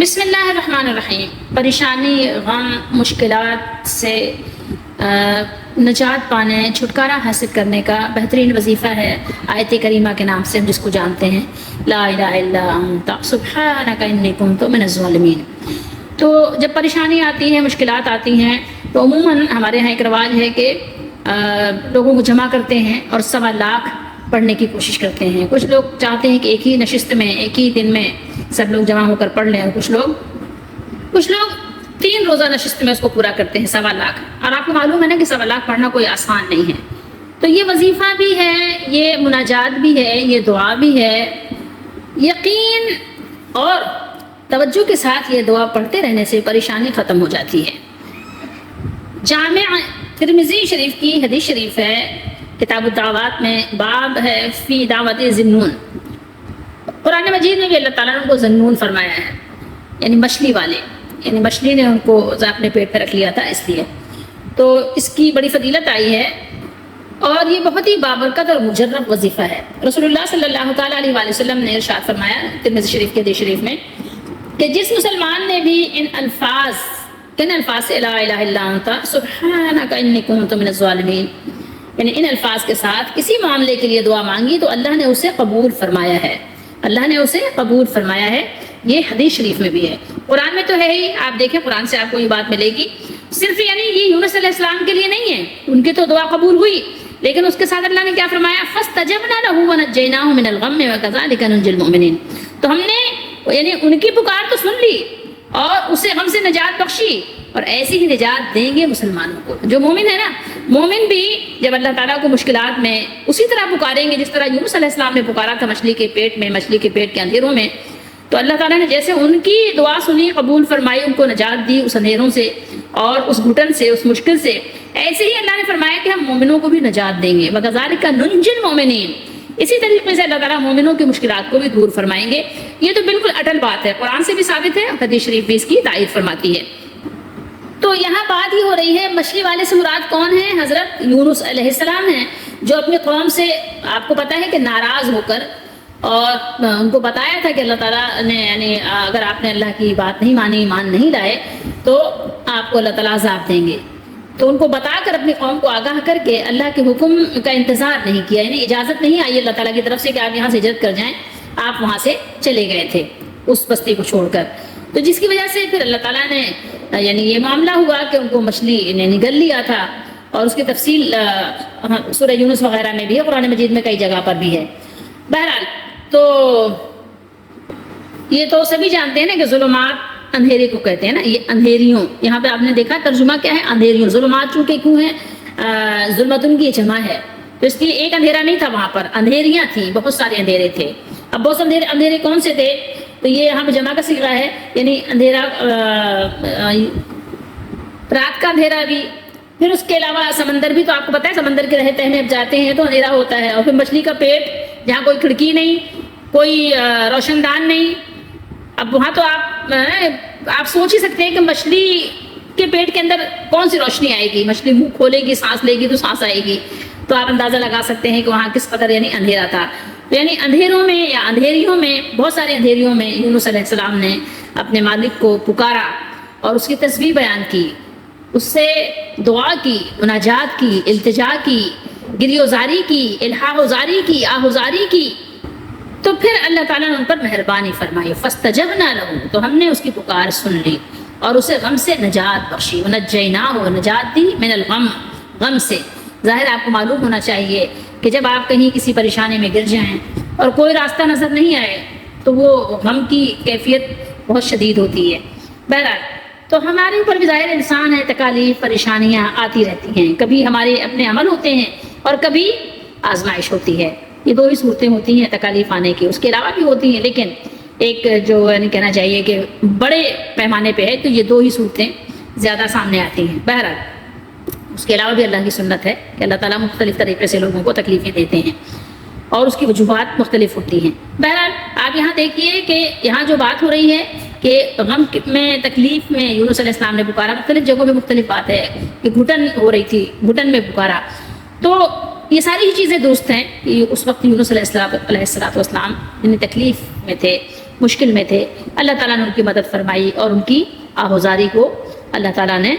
بسم اللہ الرحمن الرحیم۔ پریشانی، غم، مشکلات سے نجات پانے، چھٹکارا حاصل کرنے کا بہترین وظیفہ ہے آیت کریمہ کے نام سے ہم جس کو جانتے ہیں، لا الہ الا انت سبحانک انی کنت من الظالمین۔ تو جب پریشانی آتی ہے، مشکلات آتی ہیں، تو عموماً ہمارے یہاں ایک رواج ہے کہ لوگوں کو جمع کرتے ہیں اور 1.25 لاکھ پڑھنے کی کوشش کرتے ہیں۔ کچھ لوگ چاہتے ہیں کہ ایک ہی نشست میں، ایک ہی دن میں سب لوگ جمع ہو کر پڑھ لیں، اور کچھ لوگ 3 روزہ نشست میں اس کو پورا کرتے ہیں 1.25 لاکھ۔ اور آپ کو معلوم ہے نا کہ 1.25 لاکھ پڑھنا کوئی آسان نہیں ہے۔ تو یہ وظیفہ بھی ہے، یہ مناجات بھی ہے، یہ دعا بھی ہے۔ یقین اور توجہ کے ساتھ یہ دعا پڑھتے رہنے سے پریشانی ختم ہو جاتی ہے۔ جامع ترمذی شریف کی حدیث شریف ہے، کتاب الدعوات میں باب ہے فی دعوت ذنون۔ قرآن مجید میں بھی اللہ تعالیٰ نے ان کو ذنون فرمایا ہے، یعنی مچھلی والے، یعنی مچھلی نے ان کو اپنے پیٹ پہ رکھ لیا تھا اس لیے۔ تو اس کی بڑی فضیلت آئی ہے، اور یہ بہت ہی بابرکت اور مجرب وظیفہ ہے۔ رسول اللہ صلی اللہ تعالیٰ علیہ وآلہ وسلم نے ارشاد فرمایا ترمذی شریف کے حدیث شریف میں کہ جس مسلمان نے بھی ان الفاظ سے لا الہ الا انت سبحانک انی کنت من الظالمین، یعنی ان الفاظ کے ساتھ کسی معاملے کے لیے دعا مانگی تو اللہ نے اسے قبول فرمایا ہے، اللہ نے اسے قبول فرمایا ہے۔ یہ حدیث شریف میں بھی ہے، قرآن میں تو ہے ہی۔ آپ دیکھیں قرآن سے آپ کو یہ بات ملے گی۔ صرف یعنی یہ یونس علیہ السلام کے لیے نہیں ہے، ان کی تو دعا قبول ہوئی، لیکن اس کے ساتھ اللہ نے کیا فرمایا؟ فَاسْتَجَبْنَا لَهُ وَنَجَّيْنَاهُ مِنَ الْغَمِّ وَكَذَلِكَ نُنْجِي الْمُؤْمِنِينَ۔ تو ہم نے یعنی ان کی پکار تو سن لی اور اسے غم سے نجات بخشی، اور ایسی ہی نجات دیں گے مسلمانوں کو۔ جو مومن ہے نا، مومن بھی جب اللہ تعالیٰ کو مشکلات میں اسی طرح پکاریں گے جس طرح یونس علیہ السلام نے پکارا تھا مچھلی کے پیٹ میں، مچھلی کے پیٹ کے اندھیروں میں، تو اللہ تعالیٰ نے جیسے ان کی دعا سنی، قبول فرمائی، ان کو نجات دی اس اندھیروں سے اور اس گھٹن سے، اس مشکل سے، ایسے ہی اللہ نے فرمایا کہ ہم مومنوں کو بھی نجات دیں گے۔ وَكَذَلِكَ نُنْجِي الْمُؤْمِنِينَ، اسی طریقے سے اللہ تعالیٰ مومنوں کی مشکلات کو بھی دور فرمائیں گے۔ یہ تو بالکل اٹل بات ہے، قرآن سے بھی ثابت ہے، حدیث شریف بھی اس کی تائید فرماتی ہے۔ تو یہاں بات ہی ہو رہی ہے مچھلی والے سے مراد کون ہے؟ حضرت یونس علیہ السلام ہیں، جو اپنی قوم سے آپ کو پتہ ہے کہ ناراض ہو کر، اور ان کو بتایا تھا کہ اللہ تعالیٰ نے یعنی اگر آپ نے اللہ کی بات نہیں مانی، ایمان نہیں لائے تو آپ کو اللہ تعالیٰ عذاب دیں گے۔ تو ان کو بتا کر اپنی قوم کو آگاہ کر کے اللہ کے حکم کا انتظار نہیں کیا، یعنی اجازت نہیں آئی اللہ تعالیٰ کی طرف سے کہ آپ یہاں سے ہجرت کر جائیں، آپ وہاں سے چلے گئے تھے اس بستی کو چھوڑ کر۔ تو جس کی وجہ سے پھر اللہ تعالیٰ نے یعنی یہ معاملہ ہوا کہ ان کو مچھلی نے نگل لیا تھا، اور اس کی تفصیل سورہ یونس وغیرہ میں بھی ہے، قرآن مجید میں کئی جگہ پر بھی ہے۔ بہرحال تو یہ تو سبھی جانتے ہیں نا کہ ظلمات اندھیرے کو کہتے ہیں نا، یہ اندھیریوں، یہاں پہ آپ نے دیکھا ترجمہ کیا ہے؟ اندھیریوں۔ ظلمات چونکہ کیوں ہے؟ ظلمتن کی جمع ہے، تو اس لیے ایک اندھیرا نہیں تھا وہاں پر، اندھیریاں تھیں، بہت سارے اندھیرے تھے۔ اب بہت سے اندھیرے کون سے تھے؟ تو یہ یہاں پہ جمع کا صیغہ ہے، یعنی اندھیرا، رات کا اندھیرا بھی، پھر اس کے علاوہ سمندر بھی، تو آپ کو پتہ ہے سمندر کے رہتے میں اب جاتے ہیں تو اندھیرا ہوتا ہے، اور پھر مچھلی کا پیٹ جہاں کوئی کھڑکی نہیں، کوئی روشن دان نہیں۔ اب وہاں تو آپ سوچ ہی سکتے ہیں کہ مچھلی کے پیٹ کے اندر کون سی روشنی آئے گی؟ مچھلی منہ کھولے گی، سانس لے گی تو سانس آئے گی، تو آپ اندازہ لگا سکتے ہیں کہ وہاں کس قدر یعنی اندھیرا تھا۔ یعنی اندھیروں میں یا اندھیریوں میں، بہت سارے اندھیریوں میں یونس علیہ السلام نے اپنے مالک کو پکارا اور اس کی تسبیح بیان کی، اس سے دعا کی، مناجات کی، التجا کی، گریوزاری کی، الحاحوزاری کی، آہوزاری کی، تو پھر اللہ تعالیٰ نے ان پر مہربانی فرمائی۔ فاستجبنا له، تو ہم نے اس کی پکار سن لی اور اسے غم سے نجات بخشی۔ ونجیناہ، نجات دی، من الغم، غم سے۔ ظاہر آپ کو معلوم ہونا چاہیے کہ جب آپ کہیں کسی پریشانی میں گر جائیں اور کوئی راستہ نظر نہیں آئے تو وہ غم کی کیفیت بہت شدید ہوتی ہے۔ بہرحال تو ہمارے اوپر بھی ظاہر انسان ہے، تکالیف، پریشانیاں آتی رہتی ہیں، کبھی ہمارے اپنے عمل ہوتے ہیں اور کبھی آزمائش ہوتی ہے۔ یہ 2 ہی صورتیں ہوتی ہیں تکالیف آنے کی، اس کے علاوہ بھی ہوتی ہیں، لیکن ایک جو یعنی کہنا چاہیے کہ بڑے پیمانے پہ ہے تو یہ 2 ہی صورتیں زیادہ سامنے آتی ہیں۔ بہرحال اس کے علاوہ بھی اللہ کی سنت ہے کہ اللہ تعالیٰ مختلف طریقے سے لوگوں کو تکلیفیں دیتے ہیں اور اس کی وجوہات مختلف ہوتی ہیں۔ بہرحال آپ یہاں دیکھیے کہ یہاں جو بات ہو رہی ہے کہ غم میں، تکلیف میں یونس علیہ السلام نے پکارا، مختلف جگہوں پہ مختلف بات ہے کہ گھٹن ہو رہی تھی، گھٹن میں پکارا، تو یہ ساری چیزیں درست ہیں کہ اس وقت یونس علیہ السلام یعنی تکلیف میں تھے، مشکل میں تھے، اللہ تعالیٰ نے ان کی مدد فرمائی اور ان کی آہوزاری کو اللہ تعالیٰ نے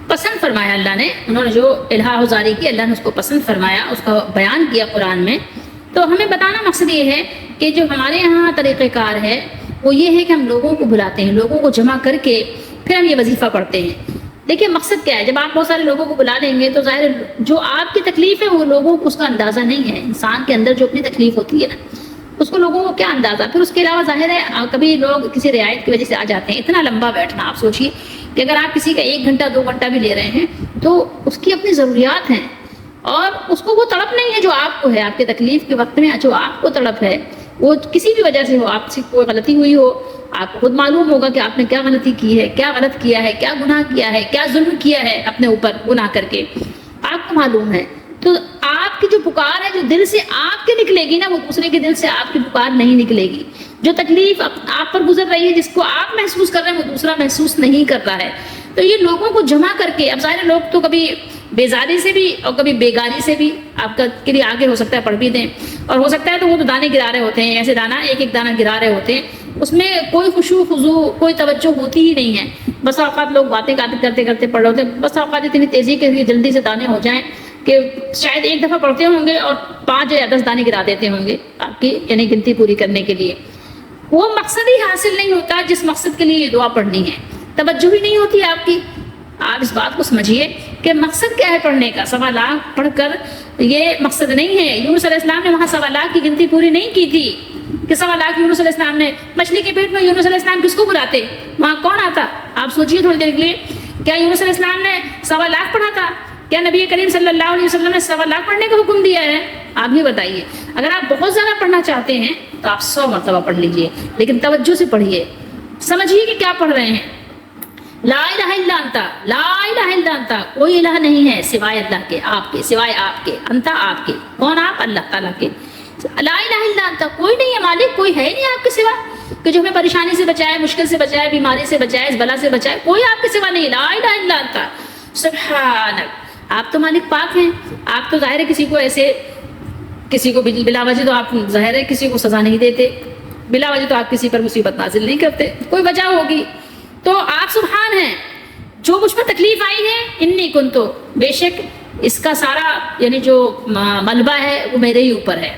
پسند فرمایا۔ اللہ نے انہوں نے جو الہا آہوزاری کی، اللہ نے اس کو پسند فرمایا، اس کا بیان کیا قرآن میں۔ تو ہمیں بتانا مقصد یہ ہے کہ جو ہمارے یہاں طریقہ کار ہے وہ یہ ہے کہ ہم لوگوں کو بلاتے ہیں، لوگوں کو جمع کر کے پھر ہم یہ وظیفہ پڑھتے ہیں۔ دیکھیں مقصد کیا ہے، جب آپ بہت سارے لوگوں کو بلا لیں گے تو ظاہر جو آپ کی تکلیف ہے وہ لوگوں کو اس کا اندازہ نہیں ہے۔ انسان کے اندر جو اپنی تکلیف ہوتی ہے نا، اس کو لوگوں کو کیا اندازہ۔ پھر اس کے علاوہ ظاہر ہے کبھی لوگ کسی رعایت کی وجہ سے آ جاتے ہیں، اتنا لمبا بیٹھنا، آپ سوچیے کہ اگر آپ کسی کا 1 گھنٹہ 2 گھنٹہ بھی لے رہے ہیں تو اس کی اپنی ضروریات ہیں، اور اس کو وہ تڑپ نہیں ہے جو آپ کو ہے، آپ کے تکلیف کے وقت میں جو آپ کو تڑپ ہے وہ کسی بھی وجہ سے ہو، آپ سے کوئی غلطی ہوئی ہو، آپ کو خود معلوم ہوگا کہ آپ نے کیا غلطی کی ہے، کیا غلط کیا ہے، کیا گناہ کیا ہے، کیا ظلم کیا ہے اپنے اوپر گناہ کر کے، آپ کو معلوم ہے۔ تو آپ کی جو پکار ہے جو دل سے آپ کے نکلے گی نا، وہ دوسرے کے دل سے آپ کی پکار نہیں نکلے گی۔ جو تکلیف آپ پر گزر رہی ہے، جس کو آپ محسوس کر رہے ہیں، وہ دوسرا محسوس نہیں کر رہا ہے۔ تو یہ لوگوں کو جمع کر کے، اب ظاہر لوگ تو کبھی بیزاری سے بھی اور کبھی بیگاری سے بھی آپ کا کے لیے آگے ہو سکتا ہے پڑھ بھی دیں، اور ہو سکتا ہے تو وہ تو دانے گرا رہے ہوتے ہیں، ایسے دانہ ایک ایک دانہ گرا رہے ہوتے ہیں، اس میں کوئی خشوع خضوع کوئی توجہ ہوتی ہی نہیں ہے۔ بس اوقات لوگ باتیں کرتے کرتے پڑھ رہے ہوتے ہیں، بس اوقات اتنی تیزی کے جلدی سے دانے ہو جائیں کہ شاید ایک دفعہ پڑھتے ہوں گے اور 5 یا 10 دانے گرا دیتے ہوں گے آپ کی یعنی گنتی پوری کرنے کے لیے۔ وہ مقصد ہی حاصل نہیں ہوتا جس مقصد کے لیے یہ دعا پڑھنی ہے، توجہ ہی نہیں ہوتی آپ کی۔ آپ اس بات کو سمجھیے کہ مقصد کیا ہے پڑھنے کا۔ 1.25 لاکھ پڑھ کر یہ مقصد نہیں ہے۔ یونس علیہ السلام نے وہاں 1.25 لاکھ کی گنتی پوری نہیں کی تھی کہ 1.25 لاکھ یونس علیہ السلام نے، مچھلی کے پیٹ میں یونس علیہ السلام کس کو بلاتے، وہاں کون آتا؟ آپ سوچیے تھوڑی دیر کے لیے، کیا یونس علیہ السلام نے 1.25 لاکھ پڑھا تھا؟ کیا نبی کریم صلی اللہ علیہ وسلم نے 1.25 لاکھ پڑھنے کا حکم دیا ہے؟ آپ ہی بتائیے۔ اگر آپ بہت زیادہ پڑھنا چاہتے ہیں تو آپ 100 مرتبہ پڑھ لیجئے، لیکن توجہ سے پڑھیے، سمجھیے کہ کیا پڑھ رہے ہیں۔ لا الہ الا انتا، لا الہ الا انتا، کوئی الہ نہیں ہے سوائے اللہ کے، آپ کے سوائے آپ کے، انتا آپ کے، کون آپ؟ اللہ تعالیٰ کے۔ لا الہ الا انتا، کوئی نہیں ہے مالک، کوئی ہے نہیں آپ کے سوا کہ جو ہمیں پریشانی سے بچائے، مشکل سے بچائے، بیماری سے بچائے، اس بلا سے بچائے، کوئی آپ کے سوا نہیں۔ لا الہ الا انتا سبحانک، آپ تو مالک پاک ہیں۔ آپ تو ظاہر ہے کسی کو ایسے، کسی کو بلا وجہ تو آپ ظاہر ہے کسی کو سزا نہیں دیتے، بلا وجہ تو آپ کسی پر مصیبت نازل نہیں کرتے، کوئی وجہ ہوگی۔ تو آپ سبحان ہیں، جو مجھ پر تکلیف آئی ہے، انی کنتو، بے شک اس کا سارا یعنی جو ملبہ ہے وہ میرے ہی اوپر ہے،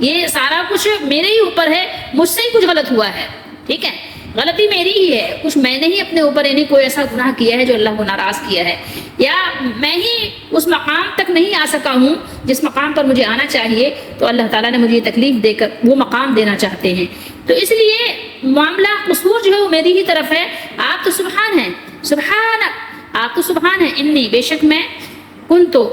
یہ سارا کچھ میرے ہی اوپر ہے، مجھ سے ہی کچھ غلط ہوا ہے، ٹھیک ہے، غلطی میری ہی ہے، کچھ میں نے ہی اپنے اوپر یعنی کوئی ایسا گناہ کیا ہے جو اللہ کو ناراض کیا ہے، یا میں ہی اس مقام تک نہیں آ سکا ہوں جس مقام پر مجھے آنا چاہیے، تو اللہ تعالیٰ نے مجھے یہ تکلیف دے کر وہ مقام دینا چاہتے ہیں۔ تو اس لیے معاملہ قصور جو ہے وہ میری ہی طرف ہے۔ آپ تو سبحان ہیں، سبحان، آپ تو سبحان ہیں، انی، بے شک میں، کنتو،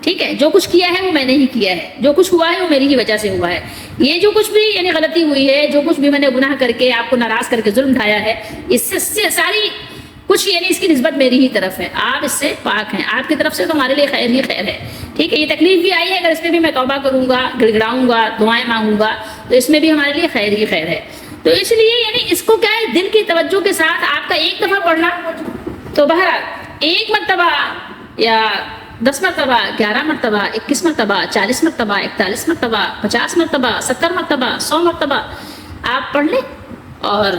ٹھیک ہے، جو کچھ کیا ہے وہ میں نے ہی کیا ہے، جو کچھ ہوا ہے وہ میری ہی وجہ سے ہوا ہے، یہ جو کچھ بھی یعنی غلطی ہوئی ہے، جو کچھ بھی میں نے گناہ کر کے آپ کو ناراض کر کے ظلم ڈھایا ہے، اس سے ساری کچھ یعنی اس کی نسبت میری ہی طرف ہے، آپ اس سے پاک ہیں، آپ کی طرف سے تو ہمارے لیے خیر ہی خیر ہے، ٹھیک ہے۔ یہ تکلیف بھی آئی ہے، اگر اس میں بھی میں توبہ کروں گا، گڑ گڑاؤں گا، دعائیں مانگوں گا، تو اس میں بھی ہمارے لیے خیر ہی خیر ہے۔ تو اس لیے یعنی اس کو کیا ہے، دل کی توجہ کے ساتھ آپ کا ایک دفعہ پڑھنا، تو بہرحال 1 مرتبہ یا 10 مرتبہ، 11 مرتبہ، 21 مرتبہ، 40 مرتبہ، 41 مرتبہ، 50 مرتبہ، 70 مرتبہ، 100 مرتبہ آپ پڑھ لیں اور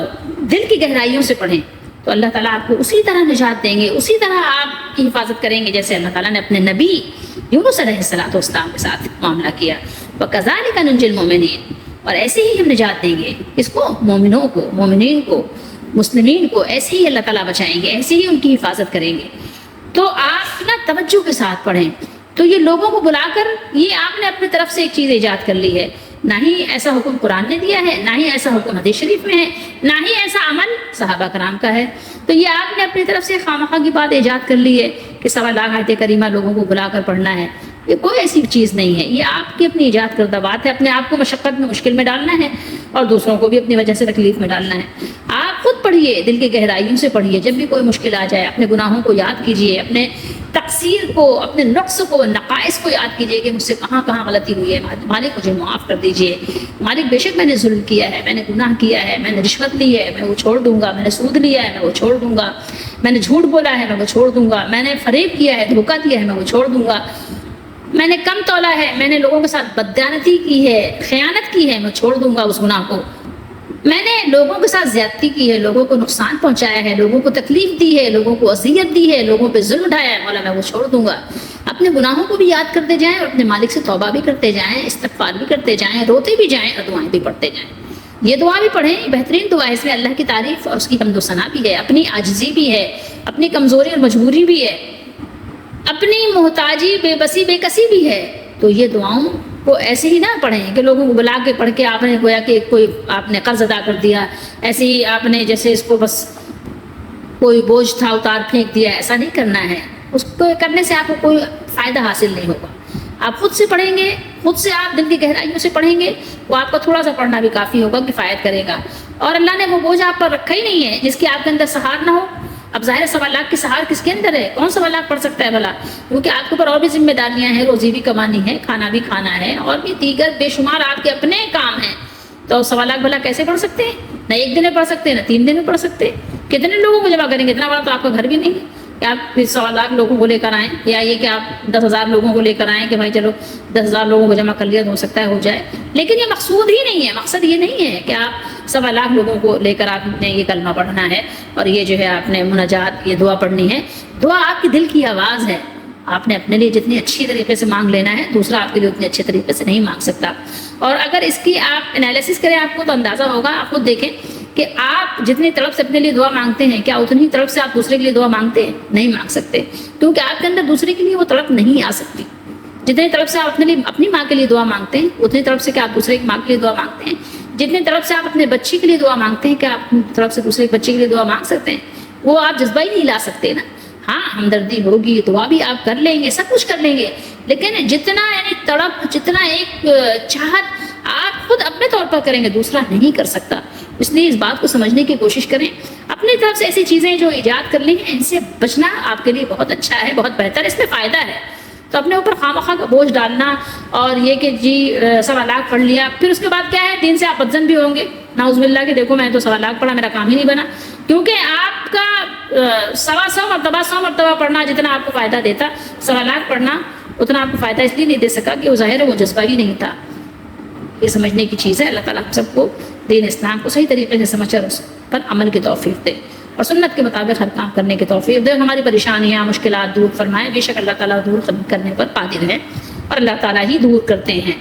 دل کی گہرائیوں سے پڑھیں، تو اللہ تعالیٰ آپ کو اسی طرح نجات دیں گے، اسی طرح آپ کی حفاظت کریں گے جیسے اللہ تعالیٰ نے اپنے نبی یونس علیہ السلام کے ساتھ معاملہ کیا۔ وَكَذَلِكَ نُنْجِي الْمُؤْمِنِينَ، اور ایسے ہی ہم نجات دیں گے، اس کو، مومنوں کو، مومنین کو، مسلمین کو ایسے ہی اللہ تعالیٰ بچائیں گے، ایسے ہی ان کی حفاظت کریں گے۔ تو آپ نا توجہ کے ساتھ پڑھیں۔ تو یہ لوگوں کو بلا کر یہ آپ نے اپنی طرف سے ایک چیز ایجاد کر لی ہے، نہ ہی ایسا حکم قرآن نے دیا ہے، نہ ہی ایسا حکم حدیث شریف میں ہے، نہ ہی ایسا عمل صحابہ کرام کا ہے۔ تو یہ آپ نے اپنی طرف سے خامخواہ کی بات ایجاد کر لی ہے کہ 1.25 لاکھ آیت کریمہ لوگوں کو بلا کر پڑھنا ہے، یہ کوئی ایسی چیز نہیں ہے، یہ آپ کی اپنی ایجاد کردہ بات ہے، اپنے آپ کو مشقت میں، مشکل میں ڈالنا ہے اور دوسروں کو بھی اپنی وجہ سے تکلیف میں ڈالنا ہے۔ آپ خود پڑھیے، دل کی گہرائیوں سے پڑھیے، جب بھی کوئی مشکل آ جائے اپنے گناہوں کو یاد کیجیے، اپنے تقصیر کو، اپنے نقص کو، نقائص کو یاد کیجیے کہ مجھ سے کہاں کہاں غلطی ہوئی ہے، مالک مجھے معاف کر دیجیے، مالک بے شک میں نے ظلم کیا ہے، میں نے گناہ کیا ہے، میں نے رشوت لی ہے، میں وہ چھوڑ دوں گا، میں نے سود لیا ہے، میں وہ چھوڑ دوں گا، میں نے جھوٹ بولا ہے، میں وہ چھوڑ دوں گا، میں نے فریب کیا ہے، دھوکہ دیا ہے، میں وہ چھوڑ دوں گا، میں نے کم تولا ہے، میں نے لوگوں کے ساتھ بددیانتی کی ہے، خیانت کی ہے، میں چھوڑ دوں گا اس گناہ کو۔ میں نے لوگوں کے ساتھ زیادتی کی ہے، لوگوں کو نقصان پہنچایا ہے، لوگوں کو تکلیف دی ہے، لوگوں کو اذیت دی ہے، لوگوں پہ ظلم ڈھایا ہے، مولا میں وہ چھوڑ دوں گا۔ اپنے گناہوں کو بھی یاد کرتے جائیں اور اپنے مالک سے توبہ بھی کرتے جائیں، استغفار بھی کرتے جائیں، روتے بھی جائیں اور دعائیں بھی پڑھتے جائیں۔ یہ دعا بھی پڑھیں، بہترین دعا ہے، اس میں اللہ کی تعریف اور اس کی حمد و ثنا بھی ہے، اپنی عاجزی بھی ہے، اپنی کمزوری اور مجبوری بھی ہے، اپنی محتاجی، بے بسی، بے کسی بھی ہے۔ تو یہ دعاؤں کو ایسے ہی نہ پڑھیں کہ لوگوں کو بلا کے پڑھ کے آپ نے گویا کہ کوئی آپ نے قرض ادا کر دیا، ایسے ہی آپ نے جیسے اس کو بس کوئی بوجھ تھا اتار پھینک دیا، ایسا نہیں کرنا ہے۔ اس کو کرنے سے آپ کو کوئی فائدہ حاصل نہیں ہوگا۔ آپ خود سے پڑھیں گے، خود سے آپ دل کی گہرائیوں سے پڑھیں گے، وہ آپ کا تھوڑا سا پڑھنا بھی کافی ہوگا، کفایت کرے گا۔ اور اللہ نے وہ بوجھ آپ پر رکھا ہی نہیں ہے جس کی آپ کے اندر سہار نہ ہو۔ اب ظاہر 1.25 کی سہار کس کے اندر ہے؟ کون 1.25 پڑھ سکتا ہے بھلا؟ کیونکہ آپ کے اوپر اور بھی ذمہ داریاں ہیں، روزی بھی کمانی ہے، کھانا بھی کھانا ہے، اور بھی دیگر بے شمار آپ کے اپنے کام ہیں۔ تو 1.25 بھلا کیسے پڑھ سکتے ہیں؟ نہ 1 دن میں پڑھ سکتے ہیں، نہ 3 دن میں پڑھ سکتے۔ کتنے لوگوں کو جمع کریں گے؟ اتنا بڑا تو آپ کا گھر بھی نہیں ہے کہ آپ پھر 1.25 لوگوں کو لے کر آئیں، یا یہ کہ آپ 10,000 لوگوں کو لے کر آئیں کہ بھائی چلو 10,000 لوگوں کو جمع کر لیا تو ہو سکتا ہے ہو جائے۔ لیکن یہ مقصود ہی نہیں ہے، مقصد یہ نہیں ہے کہ آپ 1.25 لوگوں کو لے کر آپ نے یہ کلمہ پڑھنا ہے اور یہ جو ہے آپ نے مناجات، یہ دعا پڑھنی ہے۔ دعا آپ کی دل کی آواز ہے، آپ نے اپنے لیے جتنی اچھی طریقے سے مانگ لینا ہے، دوسرا آپ کے لیے اتنے اچھے طریقے سے نہیں مانگ سکتا۔ اور اگر اس کی آپ انالیسس کریں آپ کو تو اندازہ ہوگا، آپ خود دیکھیں کہ آپ جتنی طرف سے اپنے لیے دعا مانگتے ہیں، کیا اتنی طرف سے آپ دوسرے کے لیے دعا مانگتے ہیں؟ نہیں مانگ سکتے، کیونکہ آپ کے اندر دوسرے کے لیے وہ طرف نہیں آ سکتی۔ جتنی طرف سے آپ اپنے لیے اپنی ماں کے لیے دعا مانگتے ہیں، اتنی طرف سے کیا آپ دوسرے کی ماں کے لیے دعا مانگتے ہیں؟ جتنی طرف سے آپ اپنے بچے کے لیے دعا مانگتے ہیں، کیا آپ اپنی طرف سے دوسرے بچے کے لیے دعا مانگ سکتے ہیں؟ وہ آپ جذبہ ہی نہیں لا سکتے نا۔ ہاں ہمدردی ہوگی، دعا بھی آپ کر لیں گے، سب کچھ کر لیں گے، لیکن جتنا یعنی تڑپ، جتنا ایک چاہت آپ خود اپنے طور پر کریں گے، دوسرا نہیں کر سکتا۔ اس لیے اس بات کو سمجھنے کی کوشش کریں، اپنی طرف سے ایسی چیزیں جو ایجاد کر لی ہیں ان سے بچنا آپ کے لیے بہت اچھا ہے، بہت بہتر، اس میں فائدہ ہے۔ تو اپنے اوپر خواہ کا بوجھ ڈالنا اور یہ کہ جی 1.25 پڑھ لیا، پھر اس کے بعد کیا ہے، دین سے آپ بدزن بھی ہوں گے، نعوذ باللہ کہ دیکھو میں تو 1.25 پڑھا، میرا کام ہی نہیں بنا۔ کیونکہ آپ کا 100 مرتبہ پڑھنا جتنا آپ کو فائدہ دیتا، 1.25 پڑھنا اتنا آپ کو فائدہ اس لیے نہیں دے سکا کہ وہ ظاہر ہے وہ جذبہ ہی نہیں تھا۔ یہ سمجھنے کی چیز ہے۔ اللہ تعالیٰ ہم سب کو دین اسلام کو صحیح طریقے سے سمجھ کر اس پر عمل کی توفیق دے اور سنت کے مطابق ہر کام کرنے کی توفیق دے، ہماری پریشانیاں، مشکلات دور فرمائے۔ بے شک اللہ تعالیٰ دور کرنے پر قادر ہے اور اللہ تعالیٰ ہی دور کرتے ہیں۔